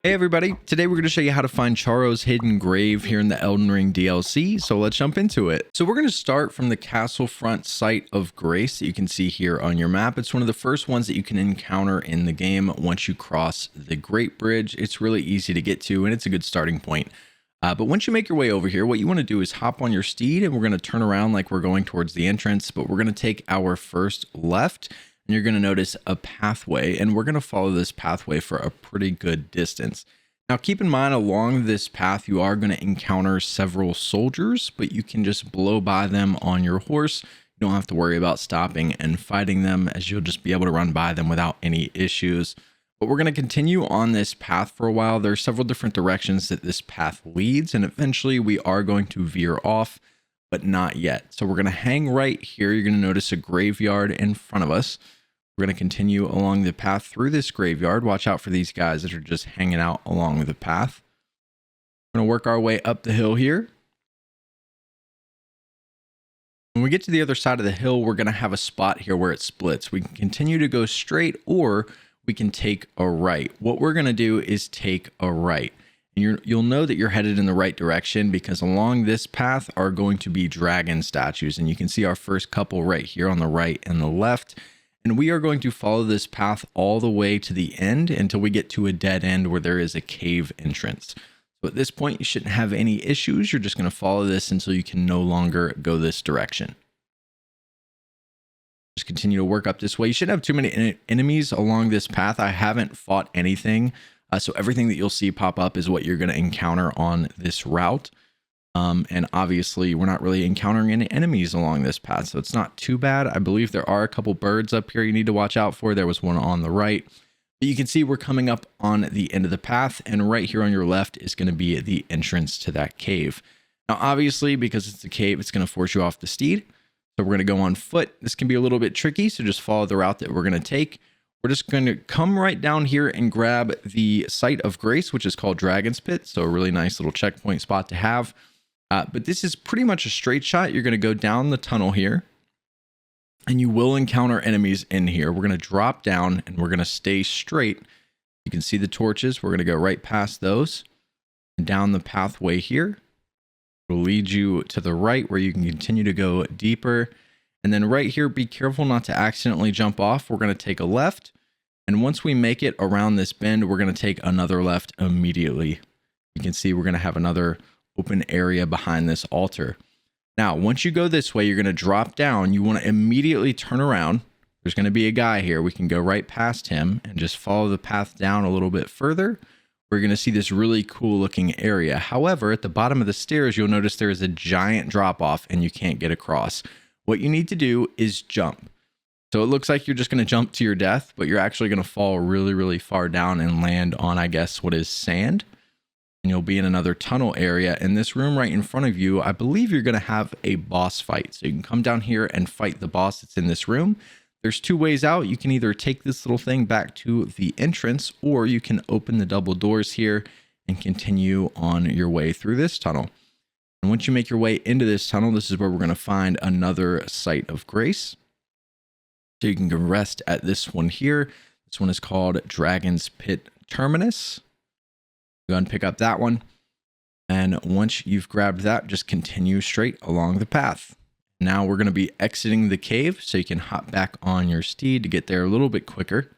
Hey everybody, today we're going to show you how to find Charo's hidden grave here in the Elden Ring DLC, so let's jump into it. So we're going to start from the castle front site of Grace that you can see here on your map. It's one of the first ones that you can encounter in the game once you cross the Great Bridge. It's really easy to get to and it's a good starting point. But once you make your way over here, what you want to do is hop on your steed and we're going to turn around like we're going towards the entrance, but we're going to take our first left. And you're going to notice a pathway, and we're going to follow this pathway for a pretty good distance. Now, keep in mind, along this path, you are going to encounter several soldiers, but you can just blow by them on your horse. You don't have to worry about stopping and fighting them, as you'll just be able to run by them without any issues. But we're going to continue on this path for a while. There are several different directions that this path leads, and eventually we are going to veer off, but not yet. So we're going to hang right here. You're going to notice a graveyard in front of us. We're going to continue along the path through this graveyard. Watch out for these guys that are just hanging out along the path. We're going to work our way up the hill here. When we get to the other side of the hill, we're going to have a spot here where it splits. We can continue to go straight or we can take a right. What we're going to do is take a right. And you'll know that you're headed in the right direction because along this path are going to be dragon statues. And you can see our first couple right here on the right and the left. And we are going to follow this path all the way to the end until we get to a dead end where there is a cave entrance. So at this point, you shouldn't have any issues. You're just going to follow this until you can no longer go this direction. Just continue to work up this way. You shouldn't have too many enemies along this path. I haven't fought anything. So everything that you'll see pop up is what you're going to encounter on this route. And obviously we're not really encountering any enemies along this path, so it's not too bad. I believe there are a couple birds up here you need to watch out for. There was one on the right, but you can see we're coming up on the end of the path, and right here on your left is going to be the entrance to that cave. Now, obviously, because it's a cave, it's going to force you off the steed. So we're going to go on foot. This can be a little bit tricky, so just follow the route that we're going to take. We're just going to come right down here and grab the site of Grace, which is called Dragon's Pit. So a really nice little checkpoint spot to have. But this is pretty much a straight shot. You're going to go down the tunnel here and you will encounter enemies in here. We're going to drop down and we're going to stay straight. You can see the torches. We're going to go right past those and down the pathway here. It'll lead you to the right where you can continue to go deeper. And then right here, be careful not to accidentally jump off. We're going to take a left. And once we make it around this bend, we're going to take another left immediately. You can see we're going to have another open area behind this altar. Now, once you go this way, you're going to drop down. You want to immediately turn around. There's going to be a guy here. We can go right past him and just follow the path down a little bit further. We're going to see this really cool looking area. However, at the bottom of the stairs, you'll notice there is a giant drop off and you can't get across. What you need to do is jump. So it looks like you're just going to jump to your death, but you're actually going to fall really, really far down and land on, I guess, what is sand. And you'll be in another tunnel area. In this room right in front of you, I believe you're going to have a boss fight. So you can come down here and fight the boss that's in this room. There's two ways out. You can either take this little thing back to the entrance, or you can open the double doors here and continue on your way through this tunnel. And once you make your way into this tunnel, this is where we're going to find another site of Grace. So you can go rest at this one here. This one is called Dragon's Pit Terminus. Go and pick up that one. And once you've grabbed that, just continue straight along the path. Now we're going to be exiting the cave, so you can hop back on your steed to get there a little bit quicker.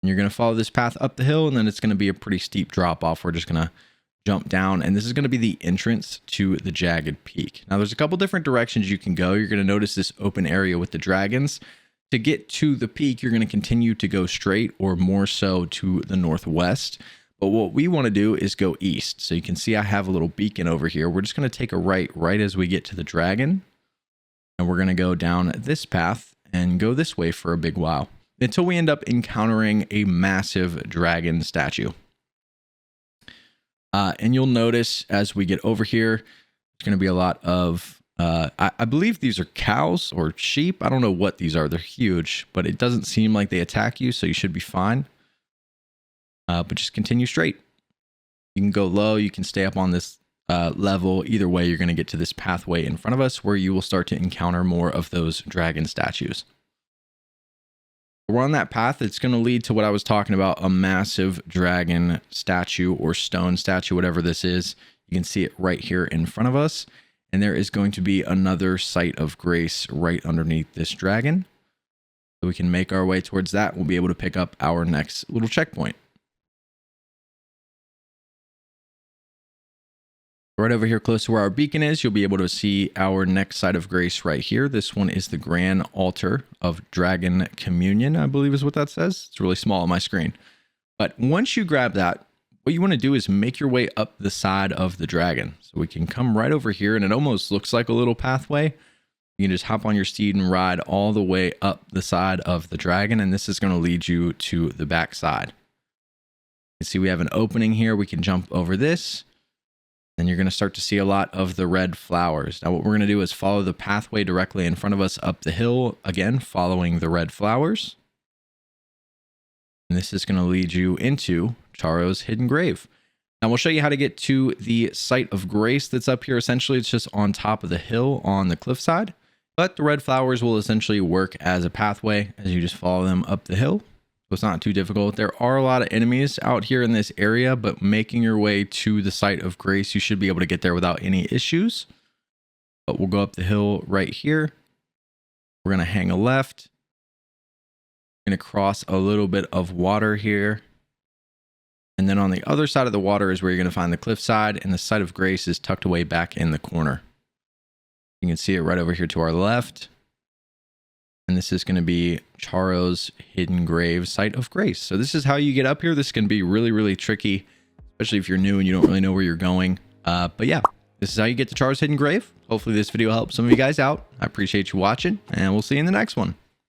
And you're going to follow this path up the hill, and then it's going to be a pretty steep drop off. We're just going to jump down, and this is going to be the entrance to the jagged peak. Now there's a couple different directions you can go. You're going to notice this open area with the dragons. To get to the peak, you're going to continue to go straight, or more so to the northwest. But what we want to do is go east. So you can see I have a little beacon over here. We're just going to take a right as we get to the dragon. And we're going to go down this path and go this way for a big while until we end up encountering a massive dragon statue. And you'll notice as we get over here, there's going to be a lot of, I believe these are cows or sheep. I don't know what these are. They're huge, but it doesn't seem like they attack you. So you should be fine. But just continue straight. You can go low. You can stay up on this level. Either way, you're going to get to this pathway in front of us where you will start to encounter more of those dragon statues. We're on that path. It's going to lead to what I was talking about, a massive dragon statue or stone statue, whatever this is. You can see it right here in front of us. And there is going to be another site of grace right underneath this dragon. So we can make our way towards that. We'll be able to pick up our next little checkpoint. Right over here close to where our beacon is, you'll be able to see our next site of grace right here. This one is the Grand Altar of Dragon Communion, I believe is what that says. It's really small on my screen. But once you grab that, what you want to do is make your way up the side of the dragon. So we can come right over here, and it almost looks like a little pathway. You can just hop on your steed and ride all the way up the side of the dragon, and this is going to lead you to the back side. You can see we have an opening here. We can jump over this. Then you're going to start to see a lot of the red flowers. Now what we're going to do is follow the pathway directly in front of us up the hill, again, following the red flowers. And this is going to lead you into Charo's hidden grave. Now we'll show you how to get to the site of grace that's up here. Essentially, it's just on top of the hill on the cliffside. But the red flowers will essentially work as a pathway as you just follow them up the hill. So it's not too difficult. There are a lot of enemies out here in this area, but making your way to the site of grace, you should be able to get there without any issues. But we'll go up the hill right here. We're going to hang a left. We're going to cross a little bit of water here. And then on the other side of the water is where you're going to find the cliffside, and the site of grace is tucked away back in the corner. You can see it right over here to our left. And this is going to be Charo's hidden grave, site of grace. So this is how you get up here. This can be really, really tricky, especially if you're new and you don't really know where you're going. But yeah, this is how you get to Charo's hidden grave. Hopefully this video helps some of you guys out. I appreciate you watching, and we'll see you in the next one.